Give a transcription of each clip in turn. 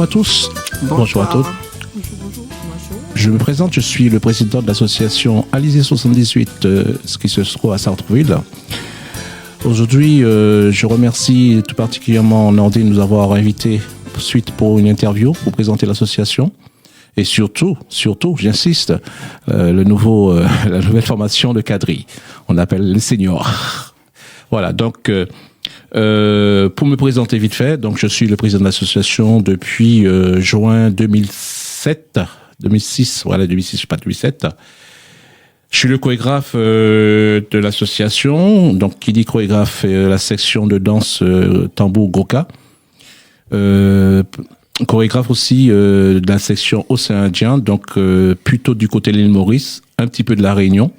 tous. Bonjour à tous. Je me présente, je suis le président de l'association Alizé 78, ce qui se trouve à Sartrouville. Aujourd'hui, je remercie tout particulièrement Nordine de nous avoir invités suite pour une interview pour présenter l'association. Et surtout, j'insiste, la nouvelle formation de cadrerie. On appelle les seniors. Voilà, donc pour me présenter vite fait, donc je suis le président de l'association depuis juin 2007, 2006, voilà 2006, je sais pas 2007. Je suis le chorégraphe de l'association, donc qui dit chorégraphe, la section de danse tambour goka. Chorégraphe aussi de la section Océan Indien, donc plutôt du côté de l'île Maurice, un petit peu de la Réunion,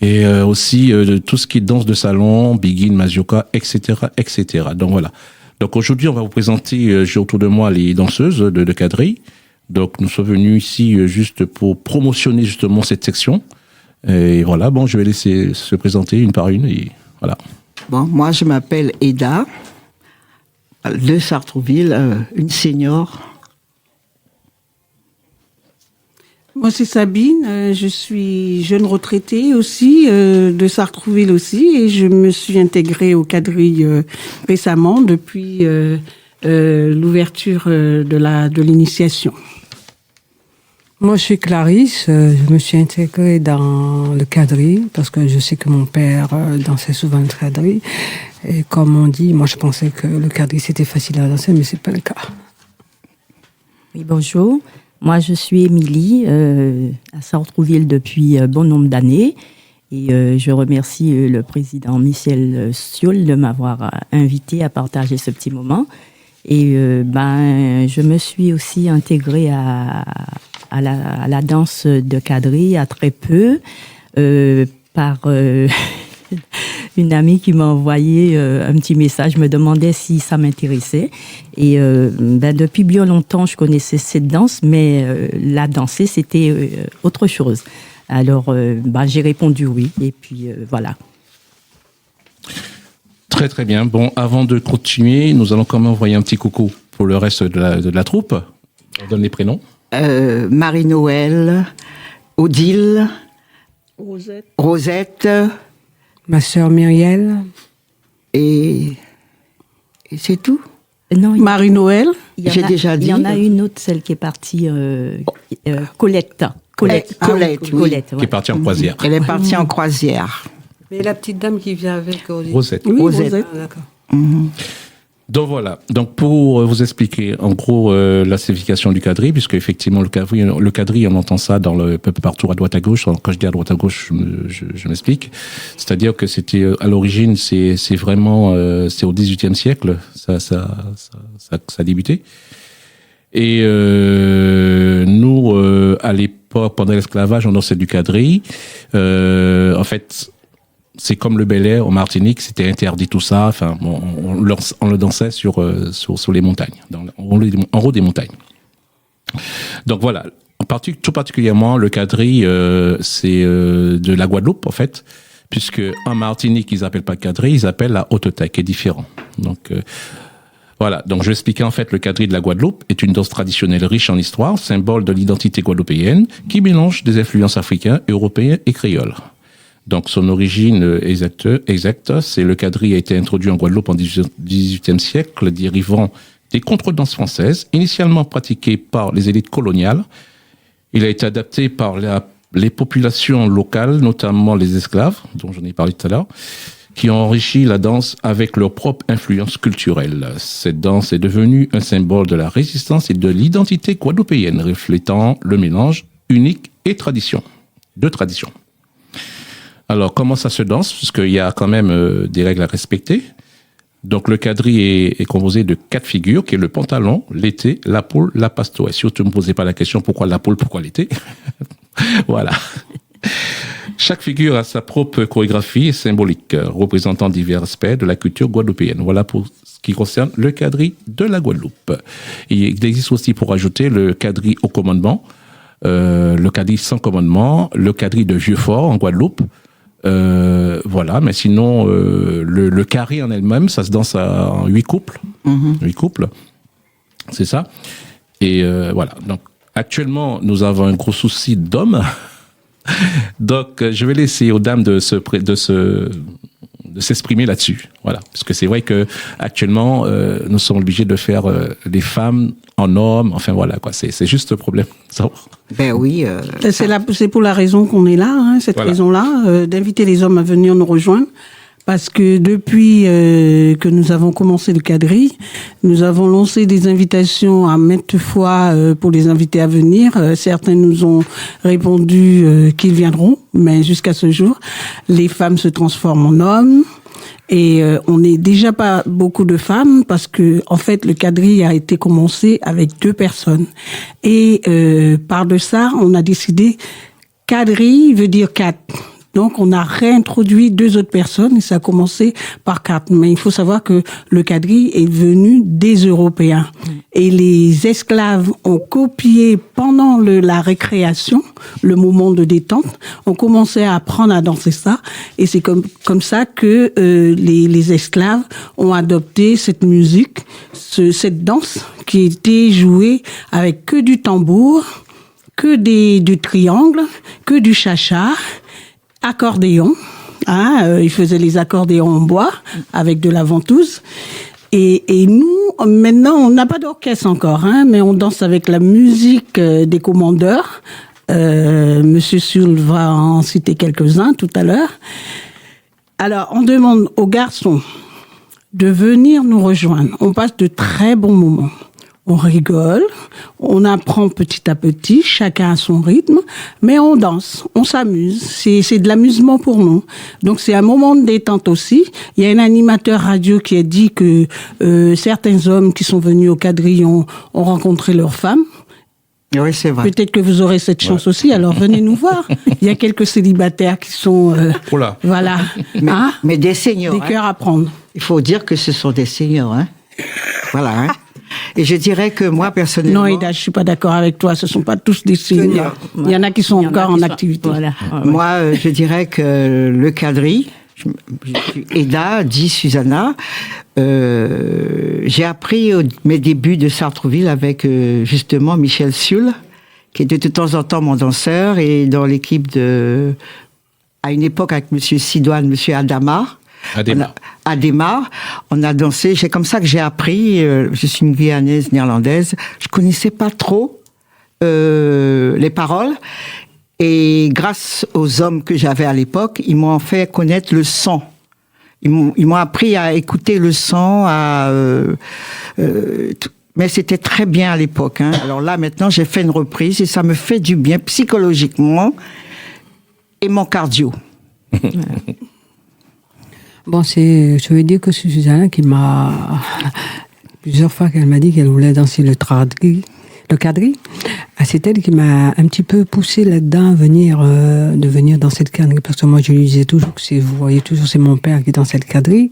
et aussi de tout ce qui est danse de salon, biguine, mazioka, etc., etc. Donc voilà. Donc aujourd'hui, on va vous présenter, j'ai autour de moi les danseuses de cadrerie. Donc nous sommes venus ici juste pour promotionner justement cette section. Et voilà, bon, je vais laisser se présenter une par une, et voilà. Bon, moi je m'appelle Eda, de Sartrouville, une senior. Moi, c'est Sabine, je suis jeune retraitée aussi, de Sartrouville aussi, et je me suis intégrée au cadrerie récemment, depuis l'ouverture de l'initiation. Moi, je suis Clarisse, je me suis intégrée dans le cadrerie, parce que je sais que mon père dansait souvent le cadrerie. Et comme on dit, moi je pensais que le cadrerie c'était facile à danser, mais c'est pas le cas. Oui, bonjour. Moi, je suis Émilie, à Sartrouville depuis bon nombre d'années. Et je remercie le président Michel Sioul de m'avoir invité à partager ce petit moment. Et je me suis aussi intégrée à la danse de cadrerie à très peu, par une amie qui m'a envoyé un petit message, me demandait si ça m'intéressait. Et depuis bien longtemps, je connaissais cette danse, mais la danser, c'était autre chose. Alors, j'ai répondu oui, et puis voilà. Très très bien. Bon, avant de continuer, nous allons quand même envoyer un petit coucou pour le reste de la troupe. On donne les prénoms. Marie-Noël, Odile, Rosette, Ma sœur Myriel. et c'est tout. Non, Marie-Noël. J'ai déjà dit. Il y en a une autre, celle qui est partie, Colette. Colette, oui. Colette, Qui est partie en croisière. Elle est partie en croisière. Mais la petite dame qui vient avec Rosette. Oui, Rosette. Ah, d'accord. Donc voilà. Donc pour vous expliquer en gros la signification du cadrerie, puisque effectivement le cadrerie, on entend ça dans un peu partout à droite à gauche. Quand je dis à droite à gauche, je m'explique. C'est-à-dire que c'était à l'origine, c'est vraiment c'est au XVIIIe siècle, ça a débuté. Et nous à l'époque, pendant l'esclavage, on dansait du cadrerie. En fait, c'est comme le Bel-Air en Martinique, c'était interdit tout ça. Enfin, on le dansait sur les montagnes, en haut des montagnes. Donc voilà, tout particulièrement le cadrerie, c'est de la Guadeloupe en fait, puisque en Martinique ils appellent pas cadrerie, ils appellent la haute taille, qui est différent. Donc voilà, donc je vais expliquer en fait le cadrerie de la Guadeloupe est une danse traditionnelle riche en histoire, symbole de l'identité guadeloupéenne, qui mélange des influences africaines, européennes et créoles. Donc, son origine exacte, c'est le cadrerie a été introduit en Guadeloupe en XVIIIe siècle, dérivant des contredanses françaises, initialement pratiquées par les élites coloniales. Il a été adapté par les populations locales, notamment les esclaves, dont j'en ai parlé tout à l'heure, qui ont enrichi la danse avec leur propre influence culturelle. Cette danse est devenue un symbole de la résistance et de l'identité guadeloupéenne, reflétant le mélange unique et tradition. Alors, comment ça se danse? Parce qu'il y a quand même des règles à respecter. Donc, le quadrille est composé de 4 figures, qui est le pantalon, l'été, la poule, la pasto. Et surtout, ne me posez pas la question pourquoi la poule, pourquoi l'été. Voilà. Chaque figure a sa propre chorégraphie symbolique, représentant divers aspects de la culture guadeloupéenne. Voilà pour ce qui concerne le quadrille de la Guadeloupe. Il existe aussi, pour ajouter, le quadrille au commandement, le quadrille sans commandement, le quadrille de Vieux-Fort en Guadeloupe. Voilà, mais sinon, le carré en elle-même, ça se danse en 8 couples. 8 couples. C'est ça. Et voilà. Donc, actuellement, nous avons un gros souci d'hommes. Donc, je vais laisser aux dames de s'exprimer là-dessus. Voilà. Parce que c'est vrai que actuellement, nous sommes obligés de faire les femmes en hommes. Enfin, voilà, quoi. C'est juste le problème. Ben oui. C'est pour la raison qu'on est là, hein, cette Voilà. raison-là, d'inviter les hommes à venir nous rejoindre. Parce que depuis que nous avons commencé le quadrille, nous avons lancé des invitations à maintes fois pour les inviter à venir. Certains nous ont répondu qu'ils viendront, mais jusqu'à ce jour, les femmes se transforment en hommes. Et on n'est déjà pas beaucoup de femmes parce que en fait le quadrille a été commencé avec 2 personnes. Et par de ça, on a décidé quadrille veut dire 4. Donc, on a réintroduit 2 autres personnes et ça a commencé par 4. Mais il faut savoir que le quadrille est venu des Européens. Et les esclaves ont copié pendant la récréation, le moment de détente, ont commencé à apprendre à danser ça. Et c'est comme ça que les esclaves ont adopté cette musique, cette danse qui était jouée avec que du tambour, que du triangle, que du chacha, accordéon, ils faisaient les accordéons en bois avec de la ventouse. Et nous, maintenant, on n'a pas d'orchestre encore, mais on danse avec la musique des commandeurs. Monsieur Sul va en citer quelques-uns tout à l'heure. Alors, on demande aux garçons de venir nous rejoindre. On passe de très bons moments. On rigole, on apprend petit à petit, chacun à son rythme, mais on danse, on s'amuse. C'est de l'amusement pour nous. Donc c'est un moment de détente aussi. Il y a un animateur radio qui a dit que certains hommes qui sont venus au quadrille ont rencontré leurs femmes. Oui, c'est vrai. Peut-être que vous aurez cette chance aussi, alors venez nous voir. Il y a quelques célibataires qui sont... Oula. Voilà. Mais des seniors. Des cœurs à prendre. Il faut dire que ce sont des seniors. Voilà. Et je dirais que moi, personnellement... Non, Ida, je suis pas d'accord avec toi. Ce sont pas tous des seniors. Il y en a qui sont encore en activité. Voilà. Moi, je dirais que le quadrille, je suis Ida, dit Susanna, j'ai appris mes débuts de Sartrouville avec justement Michel Sul, qui était de temps en temps mon danseur, et dans l'équipe à une époque avec Monsieur Sidoine, Monsieur Adamar. Ademar, on a dansé. C'est comme ça que j'ai appris. Je suis une Guyanaise néerlandaise. Je connaissais pas trop les paroles. Et grâce aux hommes que j'avais à l'époque, ils m'ont fait connaître le son. Ils m'ont appris à écouter le son, mais c'était très bien à l'époque. Alors là, maintenant, j'ai fait une reprise et ça me fait du bien psychologiquement et mon cardio. Bon, je veux dire que c'est Susanna qui m'a, plusieurs fois qu'elle m'a dit qu'elle voulait danser le quadrille. C'est elle qui m'a un petit peu poussé là-dedans de venir danser le quadrille. Parce que moi, je lui disais toujours que vous voyez toujours, c'est mon père qui dansait le quadrille.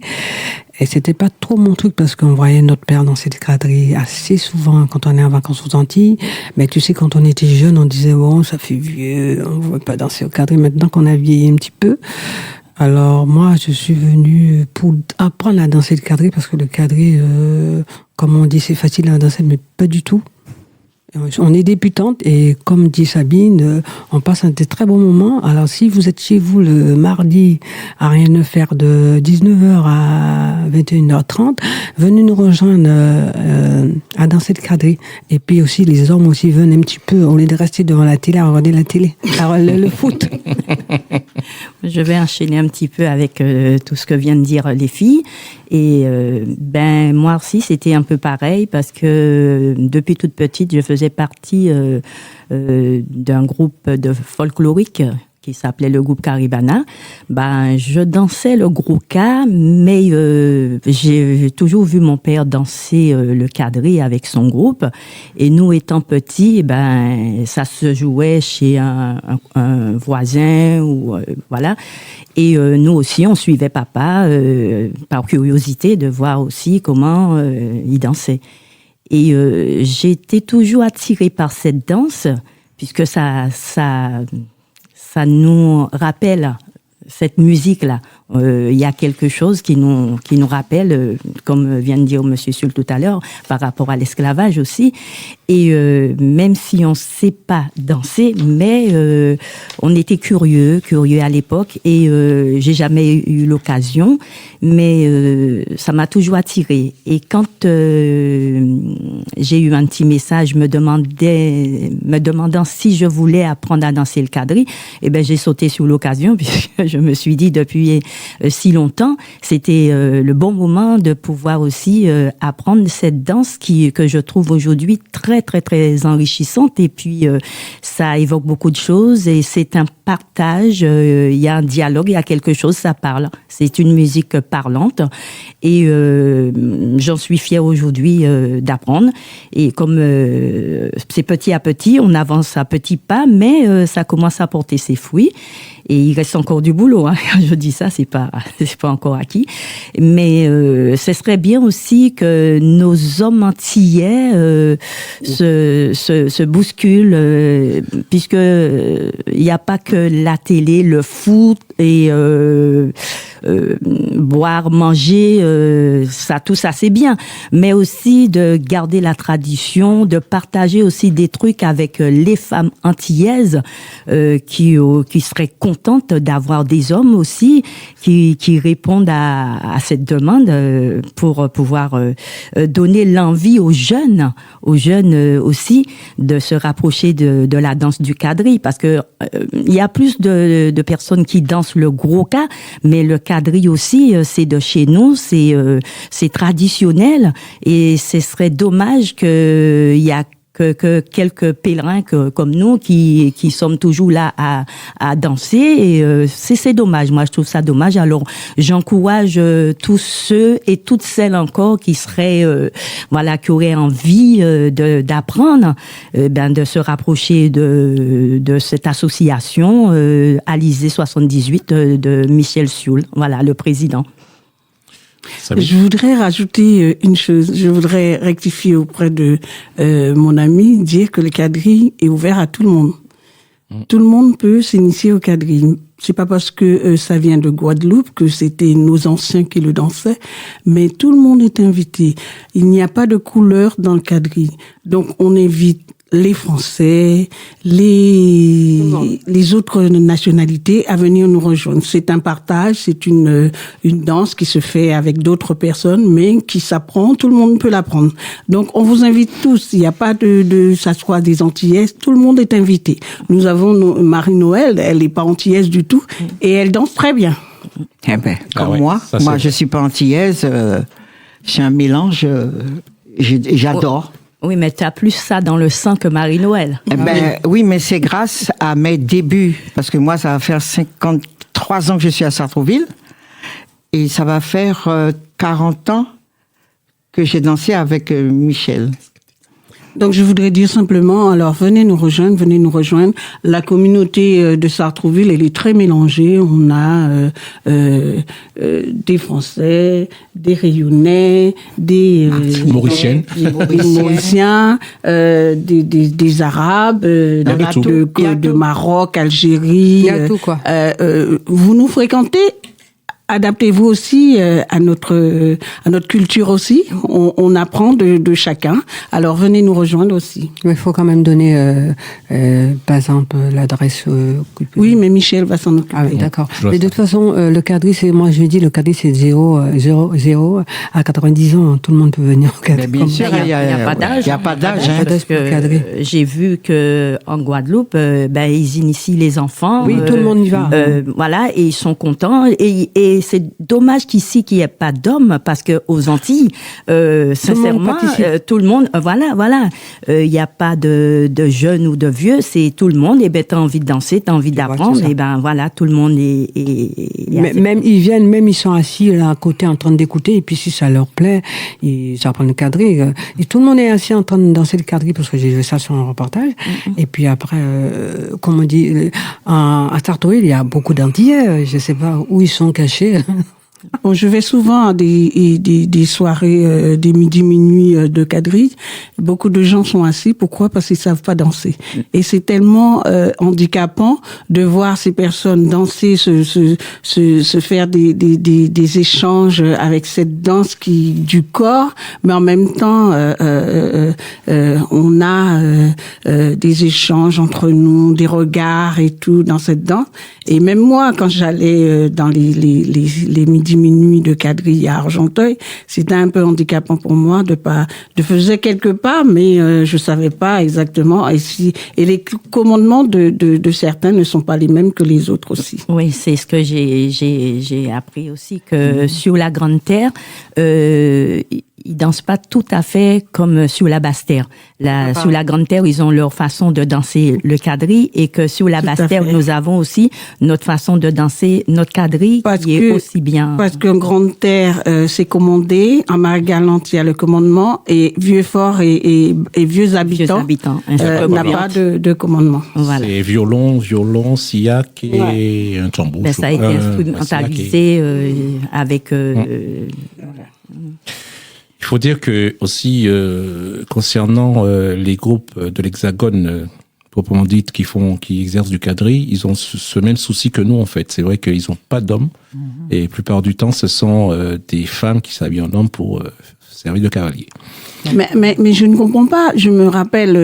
Et c'était pas trop mon truc parce qu'on voyait notre père danser le quadrille assez souvent quand on est en vacances aux Antilles. Mais tu sais, quand on était jeune, on disait, bon, ça fait vieux, on ne veut pas danser au quadrille. Maintenant qu'on a vieilli un petit peu, alors moi, je suis venue pour apprendre à danser le quadrille parce que le quadrille, comme on dit, c'est facile à danser, mais pas du tout. On est débutante et comme dit Sabine, on passe un très bon moment. Alors si vous êtes chez vous le mardi à rien ne faire de 19h à 21h30, venez nous rejoindre à danser le quadrille. Et puis aussi les hommes aussi viennent un petit peu, au lieu de rester devant la télé, à regarder la télé, le foot. Je vais enchaîner un petit peu avec tout ce que viennent de dire les filles. Et moi aussi, c'était un peu pareil parce que depuis toute petite, je faisais partie d'un groupe de folklorique qui s'appelait le groupe Caribana. Je dansais le grouka, mais j'ai toujours vu mon père danser le quadrille avec son groupe. Et nous, étant petits, ça se jouait chez un voisin ou voilà. Et nous aussi, on suivait papa par curiosité de voir aussi comment il dansait. Et j'étais toujours attirée par cette danse puisque ça nous rappelle cette musique-là. Il y a quelque chose qui nous rappelle, comme vient de dire Monsieur Sul tout à l'heure, par rapport à l'esclavage aussi. Et même si on sait pas danser, mais on était curieux à l'époque. Et j'ai jamais eu l'occasion, mais ça m'a toujours attirée. Et quand j'ai eu un petit message me demandant si je voulais apprendre à danser le quadrille, eh ben j'ai sauté sur l'occasion puisque je me suis dit depuis si longtemps, c'était le bon moment de pouvoir aussi apprendre cette danse que je trouve aujourd'hui très très très enrichissante, et puis ça évoque beaucoup de choses et c'est un partage, il y a un dialogue, il y a quelque chose, ça parle. C'est une musique parlante et j'en suis fière aujourd'hui d'apprendre. Et comme c'est petit à petit, on avance à petits pas, mais ça commence à porter ses fruits. Et il reste encore du boulot. Hein. Quand je dis ça, c'est pas encore acquis. Mais ce serait bien aussi que nos hommes antillais se bousculent, puisque il n'y a pas que la télé, le foot et boire, manger, ça, tout ça c'est bien, mais aussi de garder la tradition, de partager aussi des trucs avec les femmes antillaises qui seraient contentes d'avoir des hommes aussi qui répondent à cette demande pour pouvoir donner l'envie aux jeunes aussi de se rapprocher de la danse du quadrille, parce que il y a plus de personnes qui dansent le gros cas, mais le quadrille aussi, c'est de chez nous, c'est traditionnel, et ce serait dommage qu'il y a que quelques pèlerins comme nous qui sommes toujours là à danser, et c'est dommage. Moi, je trouve ça dommage. Alors, j'encourage tous ceux et toutes celles encore qui seraient qui auraient envie d'apprendre, de se rapprocher de cette association Alizé 78 de Michel Sioul, voilà, le président. Je voudrais rajouter une chose. Je voudrais rectifier auprès de mon ami, dire que le quadrille est ouvert à tout le monde. Tout le monde peut s'initier au quadrille. C'est pas parce que ça vient de Guadeloupe que c'était nos anciens qui le dansaient, mais tout le monde est invité. Il n'y a pas de couleur dans le quadrille. Donc on invite les Français, les autres nationalités à venir nous rejoindre. C'est un partage, c'est une danse qui se fait avec d'autres personnes, mais qui s'apprend, tout le monde peut l'apprendre. Donc, on vous invite tous. Il n'y a pas de ça soit des Antillaises, tout le monde est invité. Nous avons Marie-Noël, elle n'est pas antillaise du tout, et elle danse très bien. Eh ben, comme moi, je suis pas antillaise, c'est un mélange, j'adore. Oui, mais tu as plus ça dans le sang que Marie-Noël. Oui, mais c'est grâce à mes débuts. Parce que moi, ça va faire 53 ans que je suis à Sartrouville. Et ça va faire 40 ans que j'ai dansé avec Michel. Donc, je voudrais dire simplement, alors, venez nous rejoindre. La communauté de Sartrouville, elle est très mélangée. On a des Français, des Rayonnais, des Mauriciens, des Arabes, de Maroc, Algérie. Il y a tout, quoi. Vous nous fréquentez? Adaptez-vous aussi à notre culture aussi. On apprend de chacun. Alors venez nous rejoindre aussi. Mais il faut quand même donner, par exemple, l'adresse. Oui, mais Michel va s'en occuper. Ah oui, d'accord. Mais de toute façon, le quadrille, le quadrille, c'est 0 à 90 ans. Tout le monde peut venir au quadrille. Mais bien sûr, il n'y a pas d'âge. Il n'y a pas d'âge. Parce que j'ai vu que en Guadeloupe, ils initient les enfants. Oui, tout le monde y va. Voilà, et ils sont contents. Et c'est dommage qu'ici, qu'il n'y ait pas d'hommes, parce que aux Antilles, sincèrement, tout le monde, voilà. Il n'y a pas de jeunes ou de vieux, c'est tout le monde. Et t'as envie de danser, t'as envie d'apprendre. Et voilà, tout le monde est même ils viennent, même ils sont assis là à côté en train d'écouter. Et puis si ça leur plaît, ils apprennent le quadrille. Et tout le monde est assis en train de danser le quadrille, parce que j'ai vu ça sur un reportage. Et puis après, comme on dit, à Sartrouville, il y a beaucoup d'Antillais. Je sais pas où ils sont cachés. Bon, je vais souvent à des soirées, des midi-minuit de quadrille. Beaucoup de gens sont assis. Pourquoi? Parce qu'ils savent pas danser. Et c'est tellement handicapant de voir ces personnes danser, se faire des échanges avec cette danse du corps, mais en même temps, on a des échanges entre nous, des regards et tout dans cette danse. Et même moi, quand j'allais dans les midi-minuit de quadrille à Argenteuil, c'était un peu handicapant pour moi je faisais quelques pas, mais je savais pas exactement. Et les commandements de certains ne sont pas les mêmes que les autres aussi. Oui, c'est ce que j'ai appris aussi, que sur la Grande Terre, ils dansent pas tout à fait comme sur la Basse Terre. Sur la Grande Terre, ils ont leur façon de danser le quadrille, et que sur la Basse Terre, nous avons aussi notre façon de danser notre quadrille qui est aussi bien. Parce qu'en Grande Terre, c'est commandé. En Marie-Galante, il y a le commandement, et Vieux-Fort et Vieux Habitants n'a pas de commandement. Voilà. C'est violon, sillac et un tambour. Ben, ça a été instrumentalisé avec. Il faut dire que aussi concernant les groupes de l'Hexagone proprement dit qui exercent du quadrille, ils ont ce même souci que nous en fait. C'est vrai qu'ils n'ont pas d'hommes et la plupart du temps ce sont des femmes qui s'habillent en hommes pour servir de cavalier. Mais je ne comprends pas. Je me rappelle,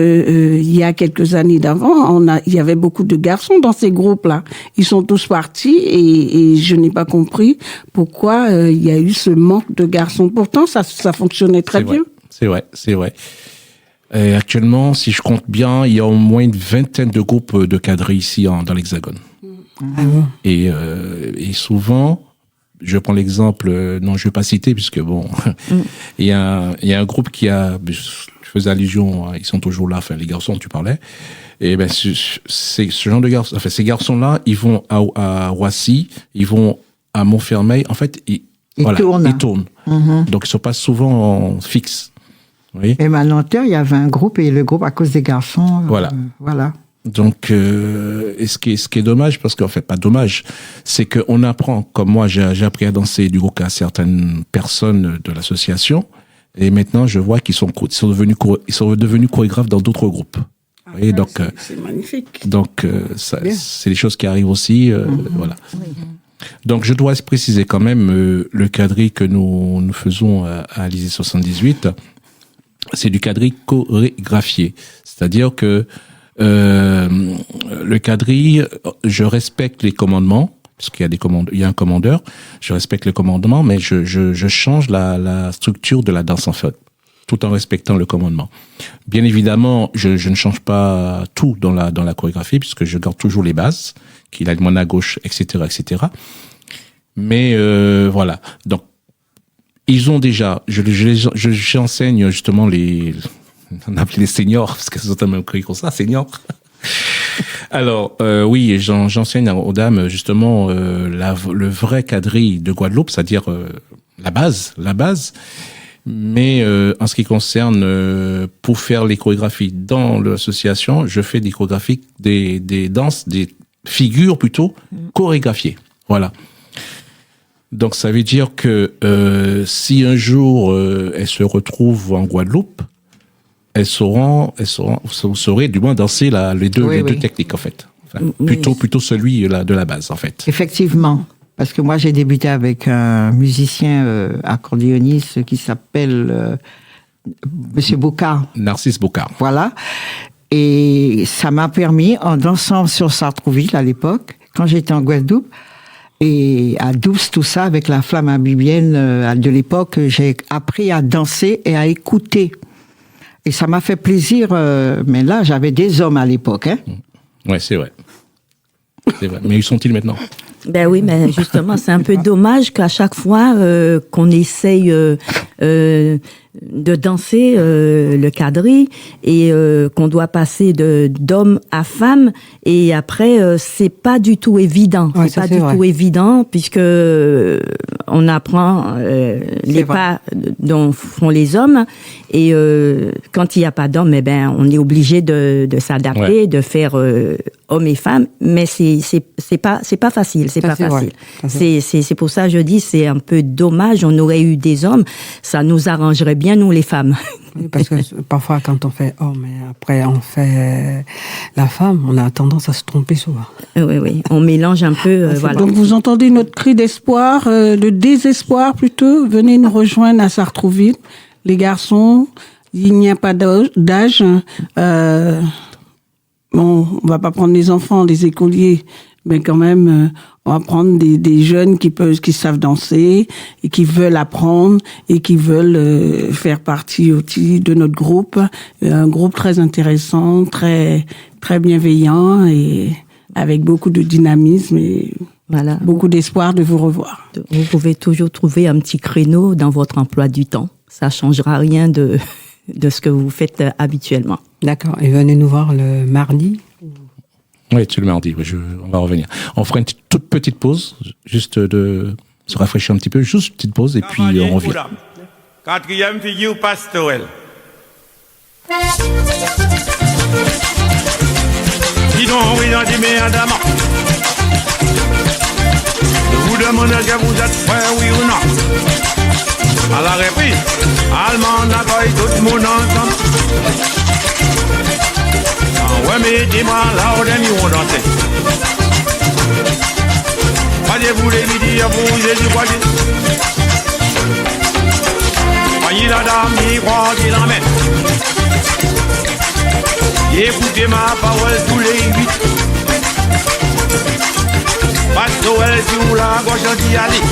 il y a quelques années d'avant, il y avait beaucoup de garçons dans ces groupes-là. Ils sont tous partis et je n'ai pas compris pourquoi il y a eu ce manque de garçons. Pourtant, ça fonctionnait très bien. C'est vrai. Et actuellement, si je compte bien, il y a au moins une vingtaine de groupes de quadrilles ici dans l'Hexagone. Et souvent, je prends l'exemple, non, je vais pas citer puisque bon, il y a un groupe je faisais allusion, ils sont toujours là, enfin les garçons, tu parlais. Et ben c'est ce genre de garçons, enfin ces garçons-là, ils vont à Roissy, ils vont à Montfermeil. En fait, ils tournent. Donc ils sont pas souvent en fixe. Oui. Et à Nanterre, il y avait un groupe, et le groupe à cause des garçons. Voilà. Donc, et ce qui est dommage, parce qu'en fait, pas dommage, c'est qu'on apprend, comme moi, j'ai appris à danser du rock à certaines personnes de l'association, et maintenant, je vois qu'ils sont devenus chorégraphes dans d'autres groupes. Et donc, c'est magnifique. Donc, c'est des choses qui arrivent aussi, voilà. Donc, je dois préciser quand même, le quadrille que nous faisons à l'Élysée 78, c'est du quadrille chorégraphié. C'est-à-dire que, le quadrille, je respecte les commandements, parce qu'il y a un commandeur, je respecte le commandement, mais je change la structure de la danse, en fait, tout en respectant le commandement. Bien évidemment, je ne change pas tout dans la chorégraphie, puisque je garde toujours les bases, qu'il a de main à gauche, etc., etc. Mais, voilà. Donc, ils ont déjà, j'enseigne justement on appelle les seniors, parce que c'est même écrit comme ça, seniors. Alors, oui, j'enseigne aux dames, justement, le vrai quadrille de Guadeloupe, c'est-à-dire la base. Mais en ce qui concerne, pour faire les chorégraphies dans l'association, je fais des chorégraphies, des danses, des figures plutôt, chorégraphiées. Voilà. Donc, ça veut dire que si un jour, elles se retrouvent en Guadeloupe, vous saurez du moins danser les deux techniques, en fait. Enfin, plutôt celui de la base, en fait. Effectivement. Parce que moi, j'ai débuté avec un musicien accordéoniste qui s'appelle Monsieur Bocard. Narcisse Bocard. Voilà. Et ça m'a permis, en dansant sur Sartrouville à l'époque, quand j'étais en Guadeloupe, et à Douce, tout ça, avec la flamme abibienne de l'époque, j'ai appris à danser et à écouter. Et ça m'a fait plaisir, mais là, j'avais des hommes à l'époque. Hein. Ouais, c'est vrai. Mais où sont-ils maintenant? Ben oui, mais justement, c'est un peu dommage qu'à chaque fois qu'on essaye danser le quadrille et qu'on doit passer d'homme à femme et après c'est pas du tout évident. Ouais, c'est pas du tout évident puisque on apprend les pas dont font les hommes et quand il n'y a pas d'homme, eh ben on est obligé de s'adapter, de faire hommes et femmes, mais c'est pas facile, c'est pas facile. C'est pour ça que je dis c'est un peu dommage. On aurait eu des hommes, ça nous arrangerait bien nous les femmes. Oui, parce que parfois quand on fait homme et après on fait la femme, on a tendance à se tromper souvent. Oui, on mélange un peu. Voilà. Donc vous entendez notre cri d'espoir, de désespoir plutôt. Venez nous rejoindre à Sartrouville, les garçons. Il n'y a pas d'âge. Bon, on va pas prendre les enfants, les écoliers, mais quand même, on va prendre des jeunes qui savent danser et qui veulent apprendre et qui veulent faire partie aussi de notre groupe, un groupe très intéressant, très très bienveillant et avec beaucoup de dynamisme et voilà. Beaucoup d'espoir de vous revoir. Vous pouvez toujours trouver un petit créneau dans votre emploi du temps. Ça changera rien de ce que vous faites habituellement. D'accord. Et venez nous voir le mardi. Oui, c'est le mardi. Oui, on va revenir. On fera une toute petite pause, juste de se rafraîchir un petit peu, juste une petite pause, et puis on revient. Quatrième figure pastorelle. Dis donc, oui, dans des méandaments. Je vous demande est-ce que vous êtes frère, oui ou non? À la reprise, allemand, accueille tout le monde ensemble. Ouais, mais dis-moi, là, on est mis, on danse. Voyez-vous les midi, vous êtes du voilier. Voyez la dame, il croit qu'il en met. Écoutez ma parole tous les 8. Parce qu'elle sur la gauche d'y aller.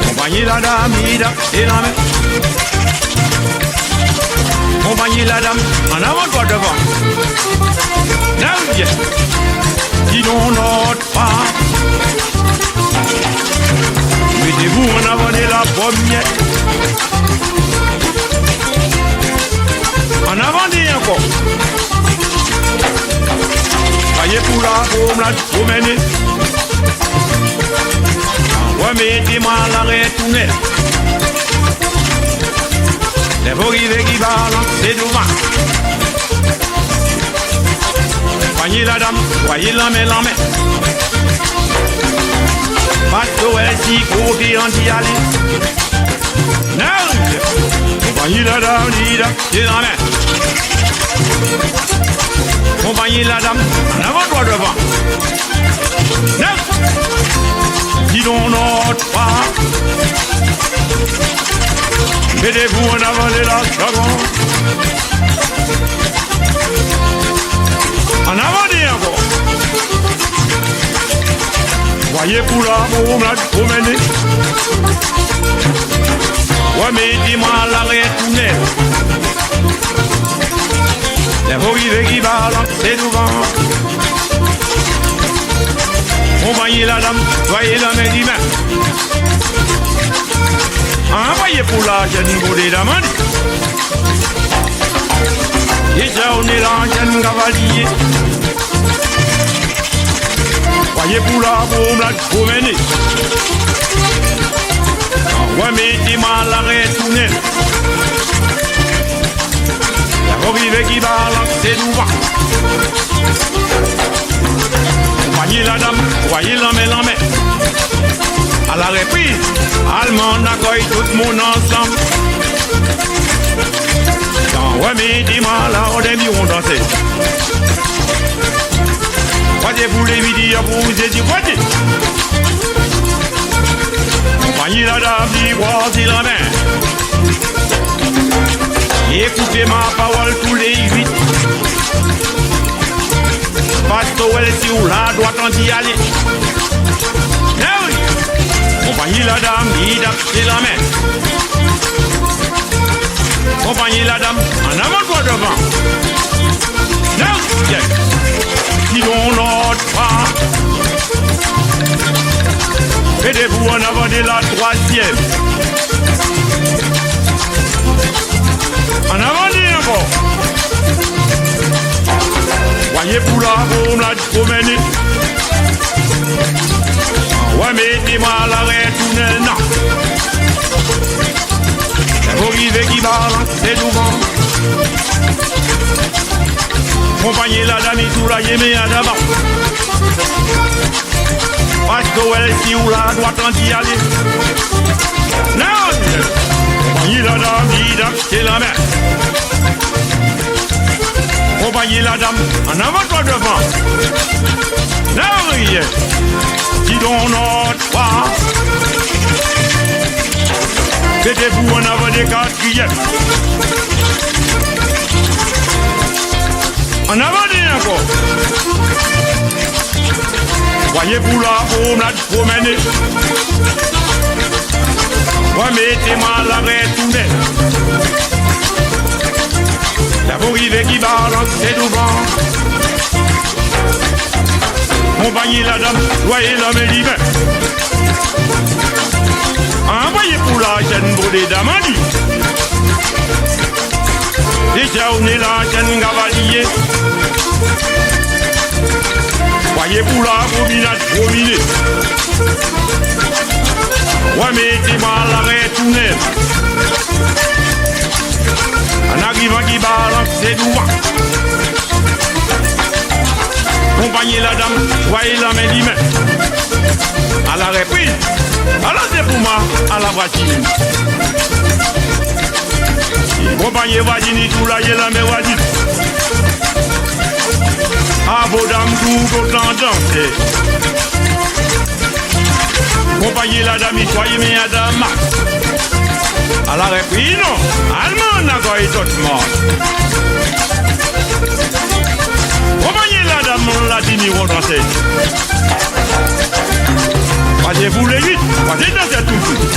Compagnie la dame, il en met. Compagnie la dame, en avant toi devant. Dis donc notre pas. Mettez-vous en avant de la première. En avant d'y encore. Voyez pour la pomme, la promener. Ouais, mettez-moi l'arrêt tunnel. Les vorives qui balancent, c'est devant. Voyez la dame, voyez la main. Parce qu'elle s'y court et on dit aller. Non, voyez la dame, c'est la main. Compagnie la dame, en avant toi devant. Non, dis donc notre pas. Mettez-vous en avant de la seconde. En avant des encore. Voyez pour la boum la promener. Ouais, mais dis-moi l'arrêt tunnel. Les vorives qui balancent, c'est devant. Voyez la dame, voyez la main du main. Voyez pour la jeune beauté d'amant. Et ça, on est là, jeune cavalier. Voyez pour la boum, la promener. Ouais, mais dis-moi l'arrêt tunnel. La vorive qui balance, c'est devant. Voyez la dame, voyez la main. À la reprise, allemand accueille tout le monde ensemble. Ouais, mais dis-moi là, on est mis, on danse. Voyez-vous les midi, vous êtes du côté. Voyez la dame, voici la main. Écoutez ma parole tous les 8. Parce qu'elle sur la droite on dit aller. Eh oui. Compagnie la dame, c'est la main. Compagnie la dame, en avant toi devant. Eh oui. Dis donc notre pas. Mettez-vous en avant de la troisième. En avant dit encore. Voyez pour la boum la promener. Ouais, mettez-moi à l'arrêt tunnel, non. C'est vos rivets qui balance, c'est devant. Compagnie la dame, tout la yémé à d'abord. Parce que elle, si ou la droite en d'y aller. Non, compagnie la dame, c'est la mer. Compagnie la dame, en avant toi devant. Non, rien. Dis donc notre pas. Mettez-vous en avant des quatrièmes. En avant des encore. Voyez-vous là, pour la promener. Ouais, mettez-moi à l'arrêt tout net. La bourrive qui balance, c'est devant. Compagnie la dame, voyez l'homme et l'hiver. Envoyez pour la chaîne pour les dames en dit. Déjà on est la chaîne cavalier. Voyez pour la promenade promenée. Ouais, mettez-moi à l'arrêt tout net. En arrivant qui balance, c'est devant. Compagnie la dame, voyez la main d'y main. À la reprise, alors c'est pour moi, à la voiture. Compagnie voisine, tout là, y'a la main voisine. À vos dames, tout autant danser. Compagnie la dame, soyez mes dames. À la reprise, non, allemand n'a pas été tout mort. Compagnie la dame, on l'a dit, ni on dansait. Passez-vous les huit, passez danser tout de suite.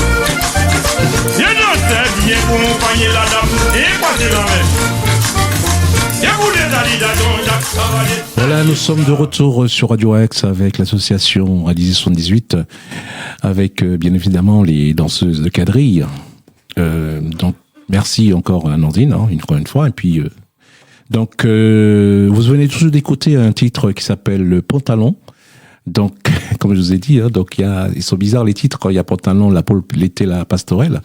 Bien danser, bien pour compagnie la dame, et passez la main. Voilà, nous sommes de retour sur Radio Axe avec l'association Alizé 78, avec bien évidemment les danseuses de quadrille. Donc, merci encore à Nandine, hein, une fois. Et puis, donc, vous venez tous d'écouter un titre qui s'appelle Le Pantalon. Donc, comme je vous ai dit, hein, donc ils sont bizarres les titres quand il y a Pantalon, la Poule, l'été, la Pastorelle.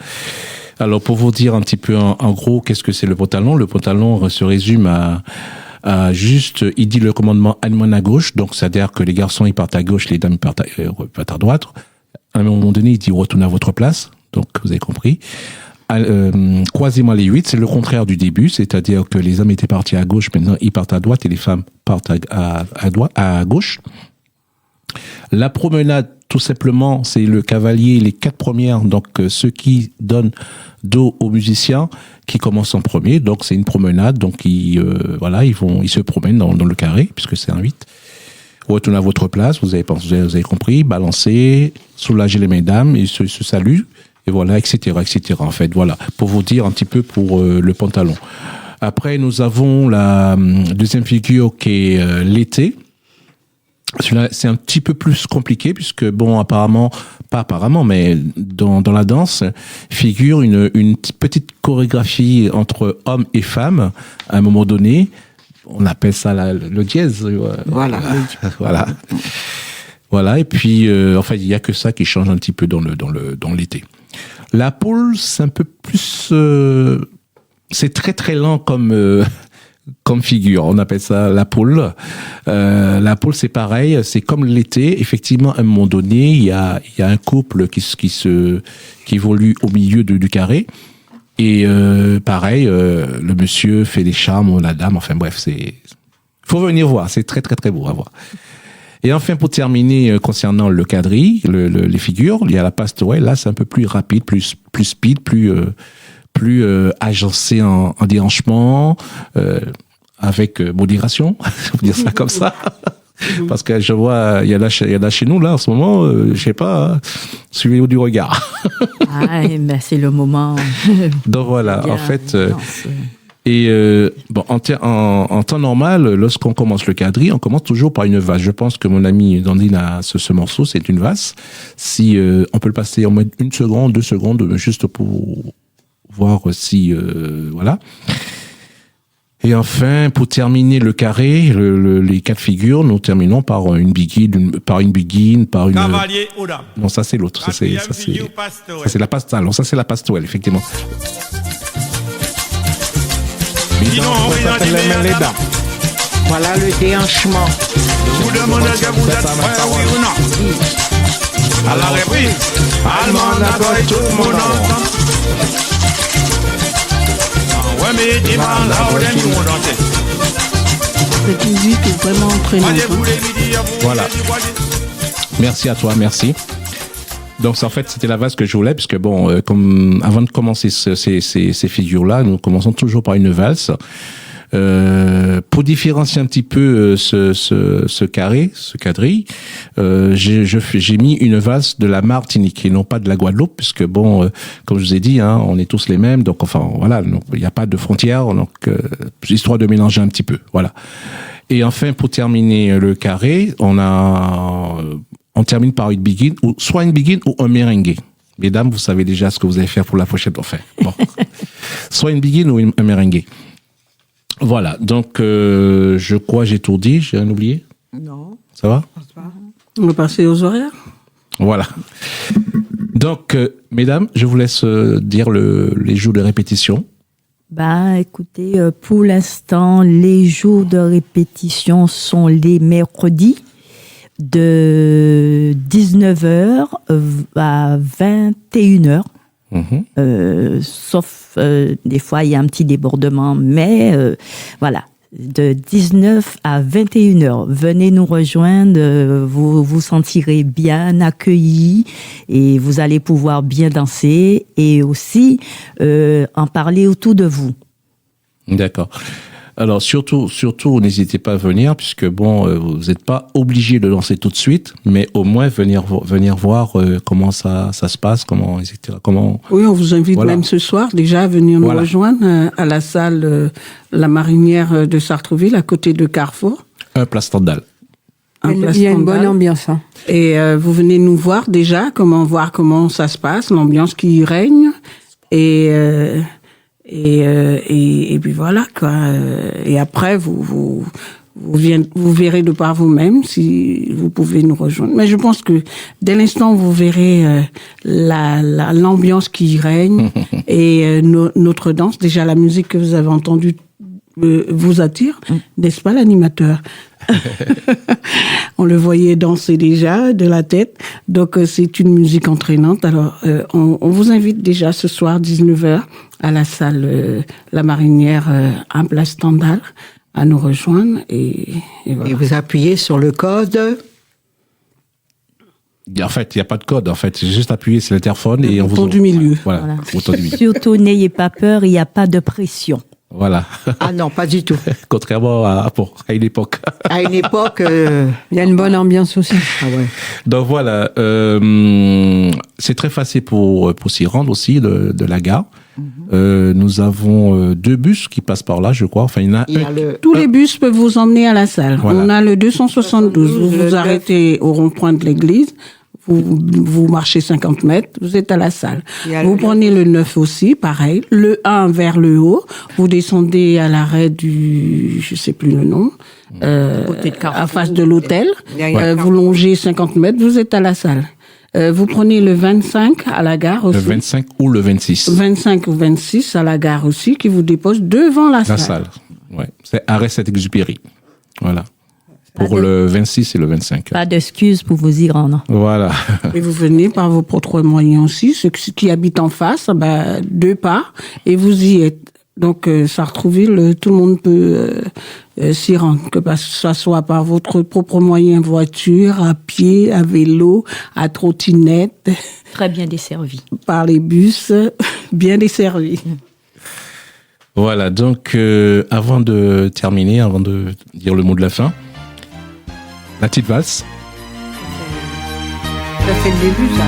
Alors, pour vous dire un petit peu en gros, qu'est-ce que c'est le pantalon se résume à juste, il dit le commandement allemand à gauche, donc c'est-à-dire que les garçons ils partent à gauche, les dames partent à droite. À un moment donné, il dit retournez à votre place, donc vous avez compris. Croisez-moi les 8, c'est le contraire du début, c'est-à-dire que les hommes étaient partis à gauche, maintenant ils partent à droite et les femmes partent à gauche. La promenade, tout simplement, c'est le cavalier, les 4 premières, donc ceux qui donnent dos aux musiciens, qui commencent en premier. Donc c'est une promenade, donc ils se promènent dans le carré, puisque c'est un 8. Retournez à votre place, vous avez compris, balancez, soulagez les mesdames, ils se saluent, et voilà, etc., en fait, voilà, pour vous dire un petit peu pour le pantalon. Après, nous avons la deuxième figure qui est l'été. Celui-là, c'est un petit peu plus compliqué puisque, bon, mais dans la danse figure une petite chorégraphie entre hommes et femmes à un moment donné. On appelle ça le dièse. Voilà. Voilà. Et puis, en fait, il y a que ça qui change un petit peu dans l'été. La poule, c'est un peu plus, c'est très très lent comme figure, on appelle ça la poule. La poule, c'est pareil, c'est comme l'été. Effectivement, à un moment donné, il y a un couple qui évolue au milieu du carré. Et pareil, le monsieur fait des charmes, la dame. Enfin bref, faut venir voir. C'est très très très beau à voir. Et enfin, pour terminer, concernant le quadrille, les figures, il y a la pastorelle. Là, c'est un peu plus rapide, plus speed, plus agencé en déhanchement, avec modération, on peut dire ça comme ça. Parce que je vois, il y a là chez nous, là, en ce moment, je sais pas, hein, suivez-vous du regard. Ben c'est le moment. Donc voilà, en fait, en temps normal, lorsqu'on commence le quadrille, on commence toujours par une valse. Je pense que mon ami Dandine a ce morceau, c'est une valse. Si on peut le passer en mode 1 seconde, 2 secondes, juste pour voir si voilà. Et enfin, pour terminer le carré, les quatre figures, nous terminons par une begin, par une. Cavalier aux dames. Non, ça c'est l'autre. Ça c'est la pastorale. Non, ça c'est la pastorale, effectivement. Voilà le déhanchement. Vous demandez que vous êtes frère, oui ou non? À la reprise, allemand d'accord, tout le monde entend. Ouais, mais dis-moi, là, on est du monde entier. Cette musique est vraiment entraînante. Hein. Voilà. Merci à toi, merci. Donc en fait c'était la valse que je voulais, puisque bon, comme avant de commencer ces figures-là, nous commençons toujours par une valse. Pour différencier un petit peu ce quadrille, j'ai mis une valse de la Martinique et non pas de la Guadeloupe, puisque bon, comme je vous ai dit, hein, on est tous les mêmes, donc enfin voilà, il n'y a pas de frontières, donc histoire de mélanger un petit peu, voilà. Et enfin pour terminer le carré, on termine par une begin, ou soit une begin ou un merengue. Mesdames, vous savez déjà ce que vous allez faire pour la prochaine fois. Bon, soit une begin ou un merengue. Voilà, donc je crois que j'ai tout dit, j'ai rien oublié? Non. Ça va? On va passer aux horaires. Voilà. Donc, mesdames, je vous laisse dire les jours de répétition. Écoutez, pour l'instant, les jours de répétition sont les mercredis de 19h à 21h. Sauf des fois il y a un petit débordement, mais voilà, de 19 à 21h, venez nous rejoindre, vous vous sentirez bien accueillis et vous allez pouvoir bien danser et aussi en parler autour de vous. D'accord. Alors surtout, n'hésitez pas à venir, puisque bon, vous n'êtes pas obligé de danser tout de suite, mais au moins venir voir comment ça se passe, comment. Oui, on vous invite voilà. Même ce soir déjà à venir nous rejoindre à la salle La Marinière de Sartrouville, à côté de Carrefour. Place Stendhal. Il y a une bonne ambiance. Hein. Et vous venez nous voir déjà, voir comment ça se passe, l'ambiance qui y règne, et puis voilà quoi. Et après vous verrez de par vous-même si vous pouvez nous rejoindre. Mais je pense que dès l'instant où vous verrez l'ambiance qui y règne et notre danse, déjà la musique que vous avez entendue vous attire, n'est-ce pas l'animateur? On le voyait danser déjà de la tête, donc c'est une musique entraînante. Alors on vous invite déjà ce soir 19h à la salle La Marinière en place Stendhal à nous rejoindre et voilà. Et vous appuyez sur le code. En fait, il n'y a pas de code. En fait, c'est juste appuyer sur l'interphone et on vous. Bouton du milieu. Voilà. Bouton du milieu. Surtout n'ayez pas peur, il n'y a pas de pression. Voilà. Ah non, pas du tout. Contrairement à une époque. À une époque. Il y a une bonne ambiance aussi. Ah ouais. Donc voilà, c'est très facile pour s'y rendre aussi de la gare. Nous avons 2 bus qui passent par là, je crois. Enfin, il y en a Tous les bus peuvent vous emmener à la salle. Voilà. On a le 272. Vous vous arrêtez au rond-point de l'église. Vous marchez 50 mètres, vous êtes à la salle. Vous prenez le 9 aussi, pareil. Le 1 vers le haut. Vous descendez à l'arrêt je sais plus le nom, à face de l'hôtel. Vous longez 50 mètres, vous êtes à la salle. Vous prenez le 25 à la gare aussi. Le 25 ou le 26. 25 ou 26 à la gare aussi, qui vous dépose devant la salle. La salle, ouais. C'est arrêt Saint-Exupéry. Voilà. Pour le 26 et le 25. Pas d'excuses pour vous y rendre. Voilà. Et vous venez par vos propres moyens aussi. Ceux qui habitent en face, 2 pas, et vous y êtes. Donc, Sartrouville, tout le monde peut s'y rendre, que ce soit par votre propre moyen, voiture, à pied, à vélo, à trottinette. Très bien desservi. Par les bus, bien desservis. Voilà, donc avant de terminer, avant de dire le mot de la fin, la petite valse. Ça c'est le début, ça.